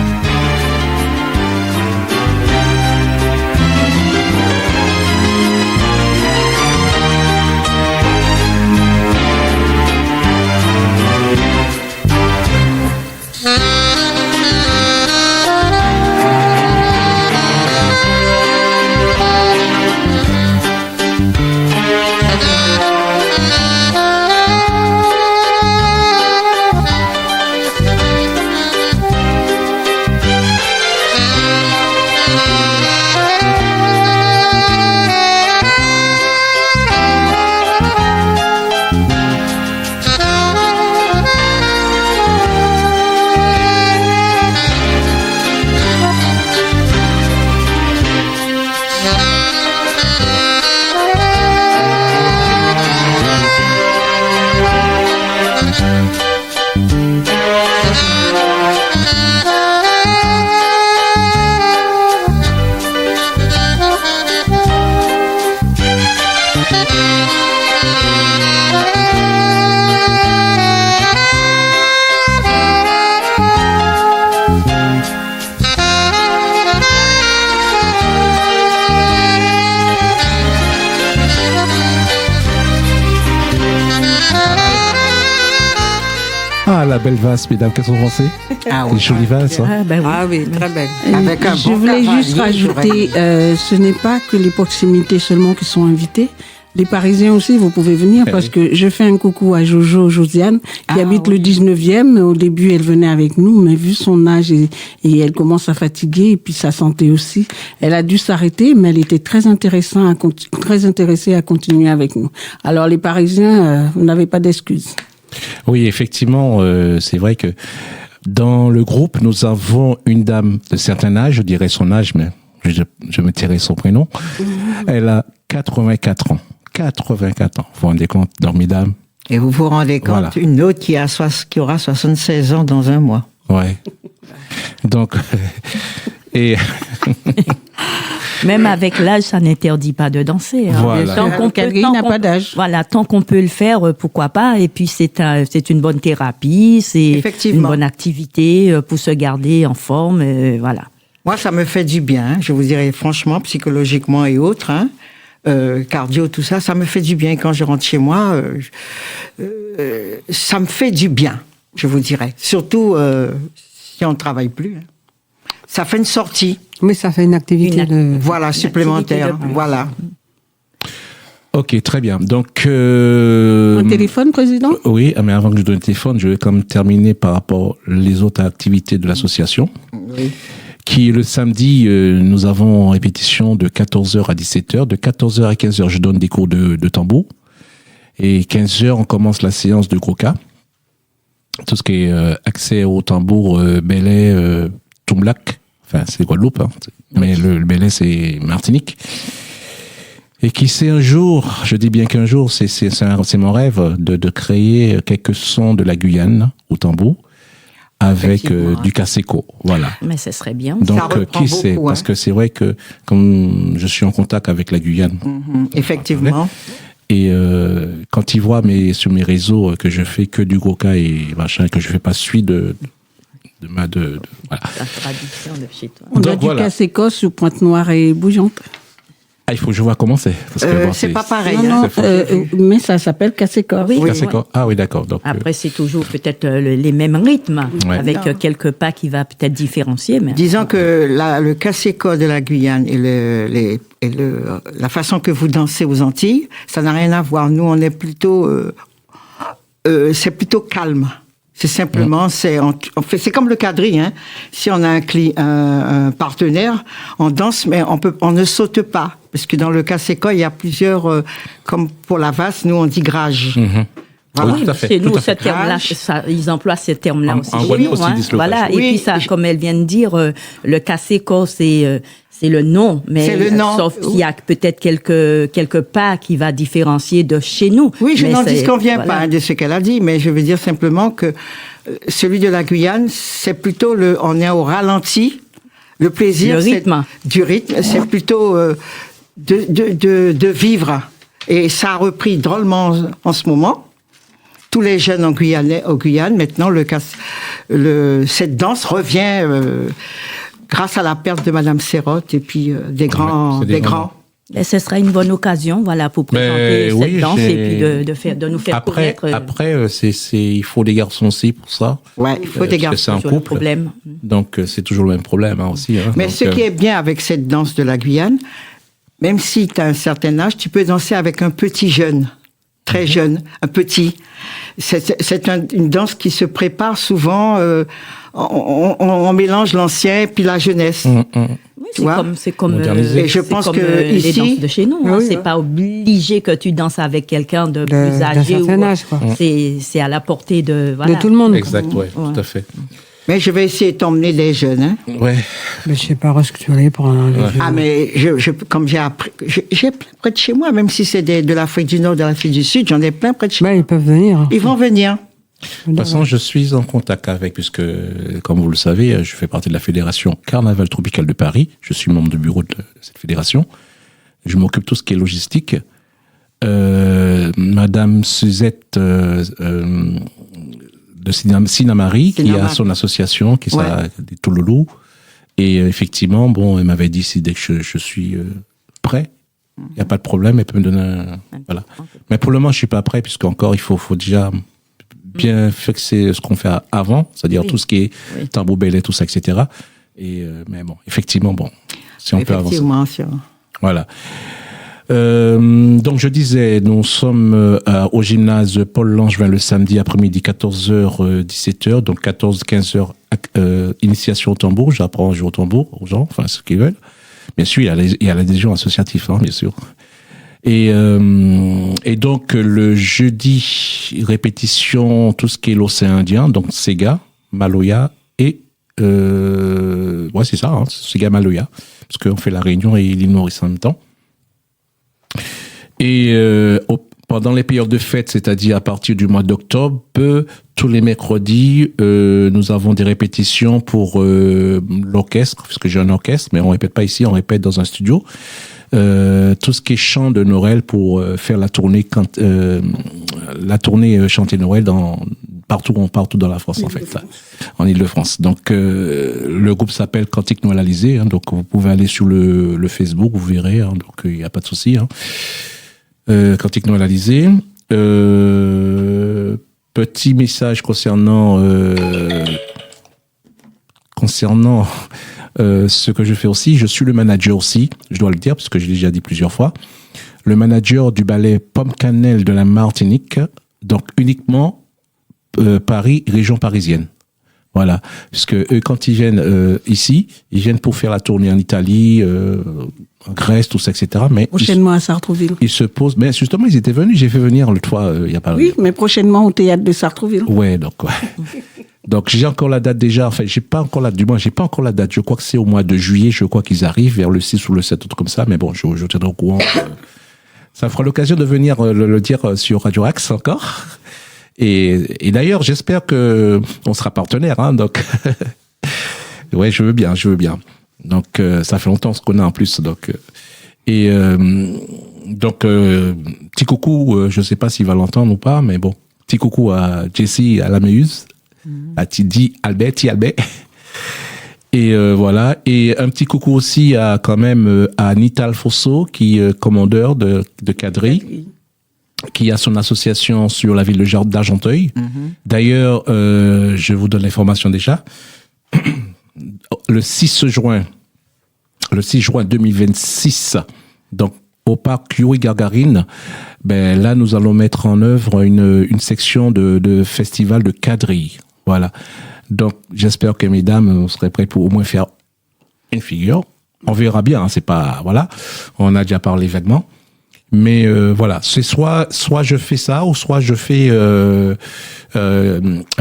Ah, la belle valse, mesdames, qu'est-ce que vous pensez? Ah Une jolie valse, hein? Ah, ben oui. Ah oui, très belle. Avec un Je bon voulais juste cavalier, rajouter, ce n'est pas que les proximités seulement qui sont invités. Les Parisiens aussi, vous pouvez venir Eh parce oui. que je fais un coucou à Josiane, qui habite le 19e. Au début, elle venait avec nous, mais vu son âge et elle commence à fatiguer, et puis sa santé aussi, elle a dû s'arrêter, mais elle était très intéressée à continuer avec nous. Alors, les Parisiens, vous n'avez pas d'excuses. Oui, effectivement, c'est vrai que dans le groupe, nous avons une dame de certain âge, je dirais son âge, mais je me tairai son prénom. Elle a 84 ans. 84 ans. Vous vous rendez compte, mesdames? Et vous vous rendez compte, Voilà. une autre qui aura 76 ans dans un mois. Ouais. Donc, et Même avec l'âge, ça n'interdit pas de danser. Hein. Voilà. Tant qu'on Le quadrille n'a pas d'âge. Voilà, tant qu'on peut le faire, pourquoi pas. Et puis c'est une bonne thérapie, c'est une Effectivement. bonne activité pour se garder en forme. Voilà. Moi, ça me fait du bien, hein, je vous dirais franchement, psychologiquement et autres, hein, cardio, tout ça, ça me fait du bien. Quand je rentre chez moi, ça me fait du bien, je vous dirais. Surtout si on ne travaille plus. Hein. Ça fait une sortie, Mais ça fait une activité de... voilà, supplémentaire. de plus. Voilà. ok, très bien. Donc, Un téléphone, président? oui, mais avant que je donne le téléphone, je vais quand même terminer par rapport aux autres activités de l'association. Oui. Qui le samedi, nous avons en répétition de 14h à 17h. De 14h à 15h, je donne des cours de tambour. Et 15h, on commence la séance de Groka. Tout ce qui est accès au tambour Belay, Tomblac. Enfin, c'est Guadeloupe, hein. Mais le Belay, c'est Martinique. Et qui sait un jour, je dis bien qu'un jour, c'est mon rêve de créer quelques sons de la Guyane au tambour avec Effectivement. du caseco. Voilà. Mais ce serait bien. Ça Donc, reprend qui sait? beaucoup, Parce hein. que c'est vrai que, comme je suis en contact avec la Guyane, Effectivement. et quand ils voient sur mes réseaux que je fais que du Groka et machin, que je fais pas suite voilà. La tradition de chez toi. On a Donc, du voilà. casse-écosse sous Pointe-Noire et Bouillante. Ah, il faut que je vois comment c'est. Parce que bon, c'est pas pareil. Non, hein. non, c'est mais ça s'appelle casse-écosse. Oui. Caseco. Ah oui, d'accord. Donc, Après, c'est toujours peut-être les mêmes rythmes, Ouais. avec Non. quelques pas qui va peut-être différencier. Mais... Disons que le caseco de la Guyane et la façon que vous dansez aux Antilles, ça n'a rien à voir. Nous, on est plutôt, c'est plutôt calme. C'est simplement, c'est comme le quadrille, hein. Si on a un partenaire, on danse, mais on ne saute pas. Parce que dans le caseco, il y a plusieurs, comme pour la valse, nous on dit grage. Voilà. Oui, tout à fait, Chez nous, tout à ce fait. terme-là, ils emploient ce terme-là En aussi. Guadeloupe aussi, hein. ils disent le Voilà. cache. Et Oui. puis ça, comme elle vient de dire, le caseco, c'est le nom, mais C'est le nom. sauf qu'il y a peut-être quelques pas qui va différencier de chez nous. Oui, je Mais n'en c'est- disconviens voilà. pas hein, de ce qu'elle a dit, mais je veux dire simplement que celui de la Guyane, c'est plutôt on est au ralenti. Le plaisir, Le c'est rythme. du rythme, c'est plutôt de vivre. Et ça a repris drôlement en ce moment. Tous les jeunes au Guyane, maintenant, cette danse revient grâce à la perte de Madame Serrotte et puis des grands, c'est des des grands. grands. Et ce sera une bonne occasion, voilà, pour présenter cette oui, danse j'ai- et puis de nous faire après, connaître. il faut des garçons aussi pour ça. Ouais, il faut des Parce que garçons. c'est un sur le couple. problème. Donc, c'est toujours le même problème hein, aussi. Hein. Mais Donc, ce qui est bien avec cette danse de la Guyane, même si tu as un certain âge, tu peux danser avec un petit jeune, très jeune, un petit. C'est une danse qui se prépare souvent, on mélange l'ancien et puis la jeunesse. Oui, Tu vois, c'est comme modernisé. Et je c'est pense comme, que les ici- danses de chez nous. Hein. Oui, C'est oui. pas obligé que tu danses avec quelqu'un de plus d'un âgé. certain ou- âge, quoi. C'est à la portée de voilà. De tout le monde. Exact, ouais, Ouais. tout à fait. Mais je vais essayer de t'emmener des jeunes. Hein. Ouais. Mais je sais pas où est-ce que tu allais pour un... Ah, mais comme j'ai appris, j'ai plein près de chez moi, même si c'est de l'Afrique du Nord, de l'Afrique du Sud, j'en ai plein près de chez moi. Ben, ils peuvent venir. Ils vont venir. De toute façon, je suis en contact avec, puisque, comme vous le savez, je fais partie de la Fédération Carnaval Tropical de Paris. Je suis membre de bureau de cette fédération. Je m'occupe de tout ce qui est logistique. Madame Suzette de Sinamari, qui a son association, qui s'appelle Touloulou. Et effectivement, bon, elle m'avait dit si dès que je suis prêt, il n'y a pas de problème, elle peut me donner voilà. Mais pour le moment, je suis pas prêt, puisqu'encore, il faut déjà bien fixer ce qu'on fait avant, c'est-à-dire tout ce qui est tambour belé, tout ça, etc. Et, mais bon, effectivement, bon, si on peut avancer. Voilà. Donc je disais, nous sommes au gymnase Paul Langevin le samedi après-midi 14h 17h, donc 14-15h initiation au tambour, j'apprends à jouer au tambour aux gens, enfin ceux qui veulent. Bien sûr, il y a l'adhésion associative, hein, bien sûr. Et donc le jeudi répétition tout ce qui est l'océan Indien, donc Sega, Maloya et ouais c'est ça, hein, Sega Maloya, parce qu'on fait la Réunion et l'île Maurice en même temps. Et pendant les périodes de fête, c'est-à-dire à partir du mois d'octobre, tous les mercredis, nous avons des répétitions pour l'orchestre, puisque j'ai un orchestre, mais on répète pas ici, on répète dans un studio. Tout ce qui est chant de Noël pour faire la tournée chanter Noël partout dans la France, en fait, en Île-de-France. Donc le groupe s'appelle Cantique Noëlisé, hein, donc vous pouvez aller sur le Facebook, vous verrez, hein, donc il n'y a pas de souci. Hein. Cantique Noëlisé. Petit message concernant ce que je fais aussi, je suis le manager aussi, je dois le dire parce que j'ai déjà dit plusieurs fois, le manager du ballet Pomme Cannelle de la Martinique, donc uniquement Paris, région parisienne. Voilà, parce que eux, quand ils viennent ici, ils viennent pour faire la tournée en Italie, en Grèce, tout ça, etc. Mais prochainement à Sartrouville. Ils se posent. Mais justement, ils étaient venus. J'ai fait venir l'autre fois. Il y a pas. Oui, mais prochainement au théâtre de Sartrouville. Ouais, donc ouais. Donc j'ai encore la date déjà. Enfin, j'ai pas encore la date. Je crois que c'est au mois de juillet. Je crois qu'ils arrivent vers le 6 ou le 7, tout comme ça. Mais bon, je tiendrai au courant. Ça fera l'occasion de venir le dire sur Radio Axe encore. Et d'ailleurs, j'espère que on sera partenaire, hein, donc. Ouais, je veux bien. Donc, ça fait longtemps qu'on a en plus, donc. Petit coucou, je sais pas s'il va l'entendre ou pas, mais bon. Petit coucou à Jessie, à la Meuse, à Tidi Albert. Et voilà. Et un petit coucou aussi à Anita Alfonso, qui est commandeur de Cadry. Qui a son association sur la ville d'Argenteuil. D'ailleurs, je vous donne l'information déjà. Le 6 juin 2026, donc au parc Yuri Gagarin, ben là nous allons mettre en œuvre une section de festival de Cadry. Voilà. Donc j'espère que mesdames vous serez prêts pour au moins faire une figure. On verra bien. Hein, c'est pas voilà. On a déjà parlé vaguement. Mais voilà, c'est soit je fais ça, ou soit je fais un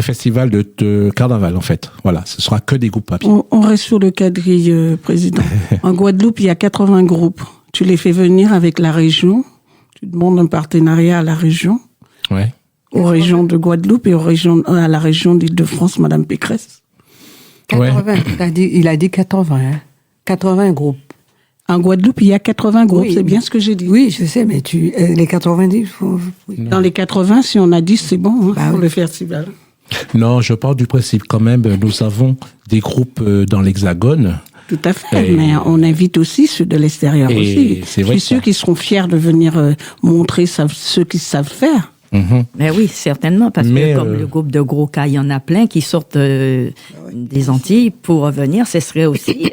festival de carnaval, en fait. Voilà, ce sera que des groupes papier. On reste sur le Cadry, président. En Guadeloupe, il y a 80 groupes. Tu les fais venir avec la région. Tu demandes un partenariat à la région. Ouais. Aux régions de Guadeloupe et à la région d'Île-de-France, Madame Pécresse. 80. Ouais. Il a dit 80. Hein. 80 groupes. En Guadeloupe, il y a 80 groupes, oui, c'est bien ce que j'ai dit. Oui, je sais, mais les 90, oui. Dans les 80, si on a 10, c'est bon pour le festival. Non, je parle du principe quand même. Nous avons des groupes dans l'Hexagone. Tout à fait, mais on invite aussi ceux de l'extérieur aussi. C'est vrai. Je suis sûr qu'ils seront fiers de venir montrer ceux qui savent faire. Mais oui, certainement, parce que comme le groupe de Gros Cas, il y en a plein qui sortent des Antilles pour revenir. Ce serait aussi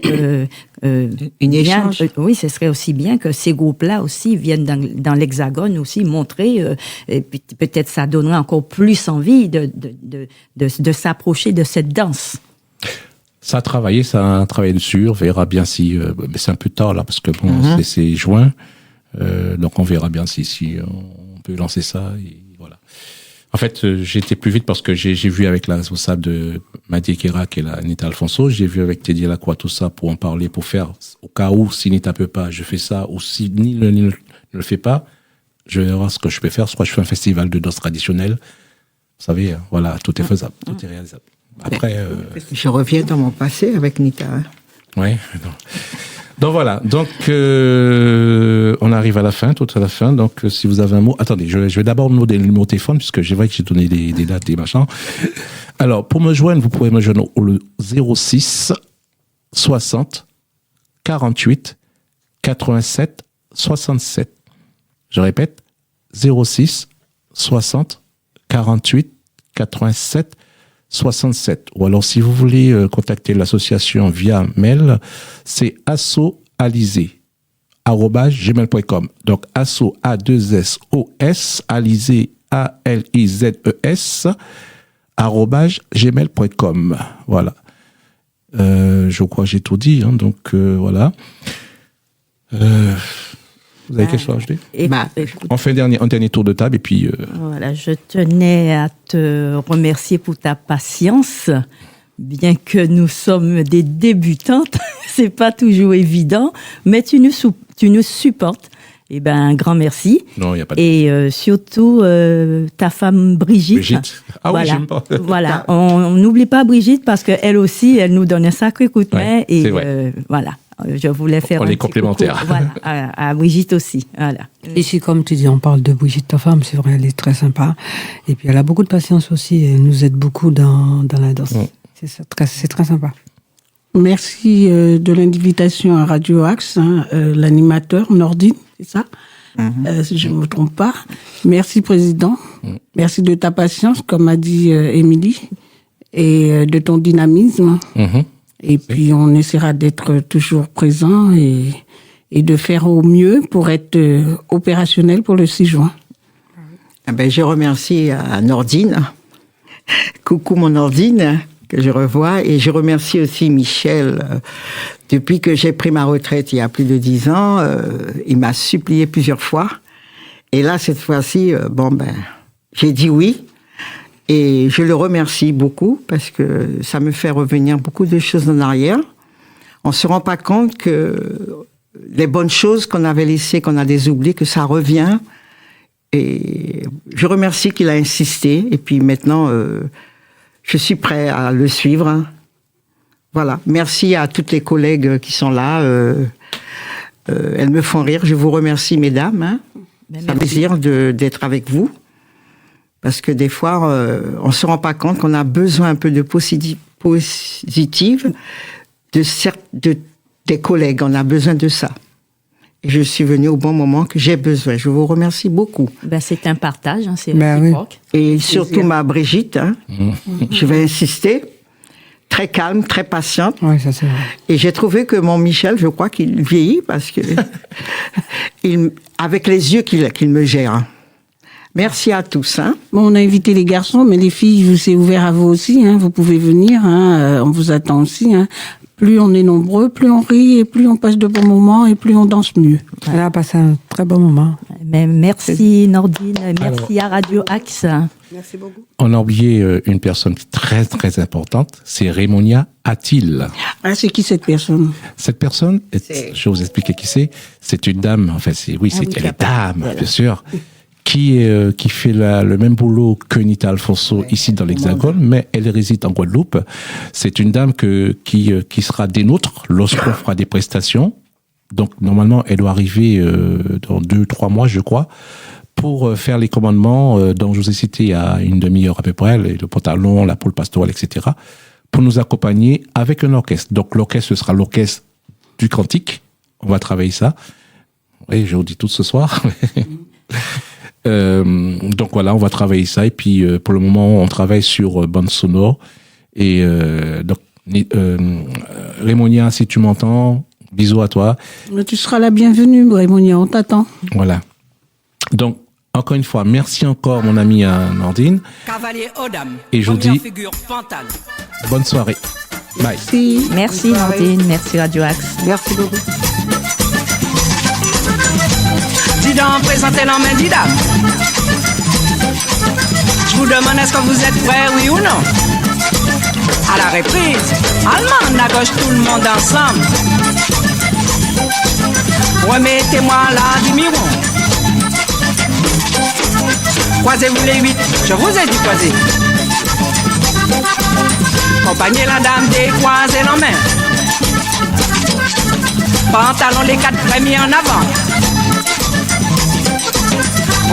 une échange. Oui, ce serait aussi bien que ces groupes-là aussi viennent dans l'Hexagone aussi montrer. Et puis peut-être ça donnerait encore plus envie de s'approcher de cette danse. Ça a travaillé dessus. On verra bien si. Mais c'est un peu tard là parce que bon, c'est juin, donc on verra bien si on peut lancer ça. Et voilà. En fait, j'ai été plus vite parce que j'ai vu avec la responsable de Madi Kera, qui est la Nita Alfonso, j'ai vu avec Teddy Lacroix tout ça pour en parler, pour faire, au cas où, si Nita peut pas, je fais ça, ou si ni ne le fait pas, je vais voir ce que je peux faire. Soit je fais un festival de danse traditionnelle. Vous savez, voilà, tout est faisable, tout est réalisable. Après, je reviens dans mon passé avec Nita. Hein. Ouais. Donc voilà, donc on arrive à la fin, tout à la fin. Donc si vous avez un mot, attendez, je vais d'abord vous donner le numéro de téléphone puisque j'ai vu que j'ai donné des dates et machin. Alors pour me joindre, vous pouvez me joindre au 06 60 48 87 67. Je répète, 06 60 48 87 67. Ou alors, si vous voulez contacter l'association via mail, c'est assoalizé@gmail.com. Donc, asso, A2SOS, alizé, ALIZES, @gmail.com. Voilà. Je crois que j'ai tout dit, hein, donc voilà. Vous avez quelque chose à ajouter? Écoute, On fait un dernier tour de table et puis... Voilà, je tenais à te remercier pour ta patience. Bien que nous sommes des débutantes, c'est pas toujours évident, mais tu nous supportes. Eh ben, un grand merci. Non, il n'y a pas de... Et surtout, ta femme Brigitte. Brigitte. Ah voilà. oui, j'aime pas. Voilà, on n'oublie pas Brigitte parce qu'elle aussi, elle nous donne un sacré coup de main. Ouais, et c'est vrai. voilà, je voulais faire On un est petit complémentaires. coucou, voilà, à Brigitte aussi. Voilà. Ici, comme tu dis, on parle de Brigitte, ta femme, c'est vrai, elle est très sympa. Et puis, elle a beaucoup de patience aussi, et elle nous aide beaucoup dans la danse. Mm. C'est très sympa. Merci de l'invitation à Radio Axe, l'animateur Nordine, c'est ça? Si je ne me trompe pas. Merci, Président. Merci de ta patience, comme a dit Émilie, et de ton dynamisme. Et puis, on essaiera d'être toujours présent et de faire au mieux pour être opérationnel pour le 6 juin. Je remercie à Nordine. Coucou mon Nordine, que je revois. Et je remercie aussi Michel. Depuis que j'ai pris ma retraite il y a plus de 10 ans, il m'a supplié plusieurs fois. Et là, cette fois-ci, j'ai dit oui. Et je le remercie beaucoup parce que ça me fait revenir beaucoup de choses en arrière. On se rend pas compte que les bonnes choses qu'on avait laissées, qu'on a des oubliés, que ça revient. Et je remercie qu'il a insisté. Et puis maintenant, je suis prêt à le suivre. Voilà. Merci à toutes les collègues qui sont là. Elles me font rire. Je vous remercie, mesdames. C'est un plaisir d'être avec vous. Parce que des fois, on se rend pas compte qu'on a besoin un peu de positive des collègues. On a besoin de ça. Et je suis venue au bon moment que j'ai besoin. Je vous remercie beaucoup. C'est un partage, c'est réciproque. Oui. Et surtout ma Brigitte. Je vais insister. Très calme, très patiente. Oui, ça c'est vrai. Et j'ai trouvé que mon Michel, je crois qu'il vieillit parce que avec les yeux qu'il me gère. Merci à tous. Bon, on a invité les garçons, mais les filles, c'est ouvert à vous aussi. Vous pouvez venir. On vous attend aussi. Plus on est nombreux, plus on rit, et plus on passe de bons moments, et plus on danse mieux. Elle a passé un très bon moment. Mais merci Nordine, merci à Radio Axe. Merci beaucoup. On a oublié une personne très très importante, c'est Raimonia Attil. Ah, c'est qui cette personne? Cette personne, je vais vous expliquer qui c'est. C'est une dame, enfin elle est dame, bien sûr, qui fait le même boulot que Nita Alfonso ici dans l'Hexagone, mais elle réside en Guadeloupe. C'est une dame qui sera des nôtres lorsqu'on fera des prestations. Donc normalement, elle doit arriver dans 2-3 mois, je crois, pour faire les commandements dont je vous ai cité à une demi-heure à peu près, le pantalon, la poule pastorale, etc., pour nous accompagner avec un orchestre. Donc l'orchestre, ce sera l'orchestre du Cantique. On va travailler ça. Oui, je vous dis tout ce soir. Donc voilà, on va travailler ça. Et puis pour le moment, on travaille sur bande sonore. Et donc, Raimonia, si tu m'entends, bisous à toi. Tu seras la bienvenue, Raimonia, on t'attend. Voilà. Donc, encore une fois, merci encore, mon ami Nordine. Cavalier Odam. Et je vous dis bonne soirée. Bye. Merci Nordine, merci Radio Axe. Merci beaucoup. Didam, présentez la main Didam. Je vous demande est-ce que vous êtes prêts, oui ou non? À la reprise, Allemand, à gauche, tout le monde ensemble. Remettez-moi là du miron. Croisez-vous les 8, je vous ai dit croiser. Accompagnez la dame, décroisez la main. Pantalon les 4 premiers en avant.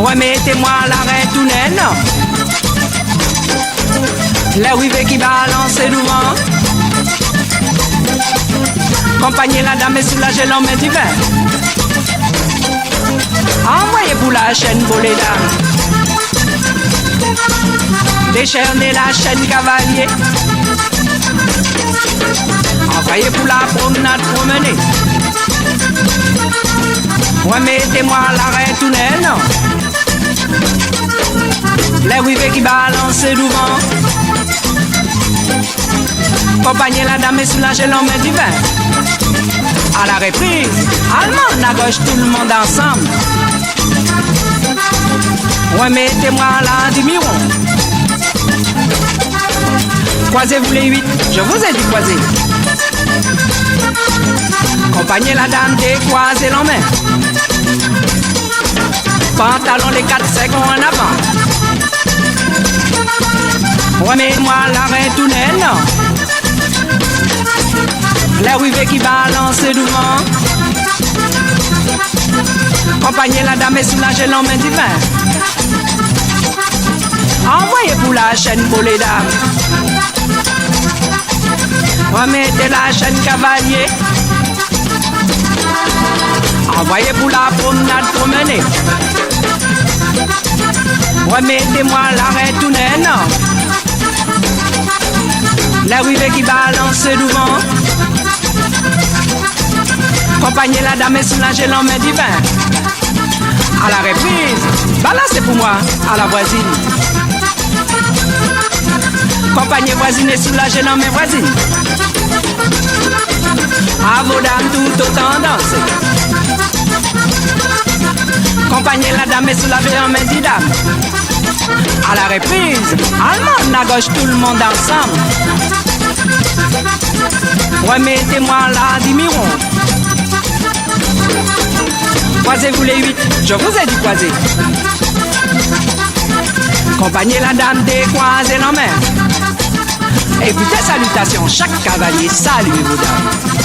Remettez-moi l'arrêt tout naine. Les rivets qui balancent devant. Accompagnez la dame et soulagez l'homme divin. Envoyez pour la chaîne pour les dames. Déchaînez la chaîne cavalier. Envoyez pour la promenade promener. Remettez-moi l'arrêt tout naine. Les rivets qui balancent devant. Accompagnez la dame et soulagez l'homme divin. À la reprise, Allemande à gauche, tout le monde ensemble. Remettez-moi la demi-rond. Croisez-vous les 8, je vous ai dit croiser. Accompagnez la dame décroisez l'en main. Pantalon les 4 secondes en avant. Remettez-moi l'arrêt tout naine. Les rivets qui balancent devant. Accompagnez la dame et soulagez l'homme divin. Envoyez pour la chaîne pour les dames. Remettez la chaîne cavalier. Envoyez pour la promenade promener. Remettez-moi l'arrêt tout naine. Les rivets qui balancent devant. Accompagnez la dame et soulagez l'homme divin. À la reprise, balancez pour moi, à la voisine. Accompagnez voisine et soulagez l'homme et voisine. À vos dames tout autant danser. Accompagnez la dame et soulagez l'homme et 10 dames. À la reprise, Allemande à gauche, tout le monde ensemble. Remettez-moi la demi-rond. Croisez-vous les 8, je vous ai dit croiser. Accompagnez la dame décroisez l'en main. Écoutez, salutations, chaque cavalier salue vos dames.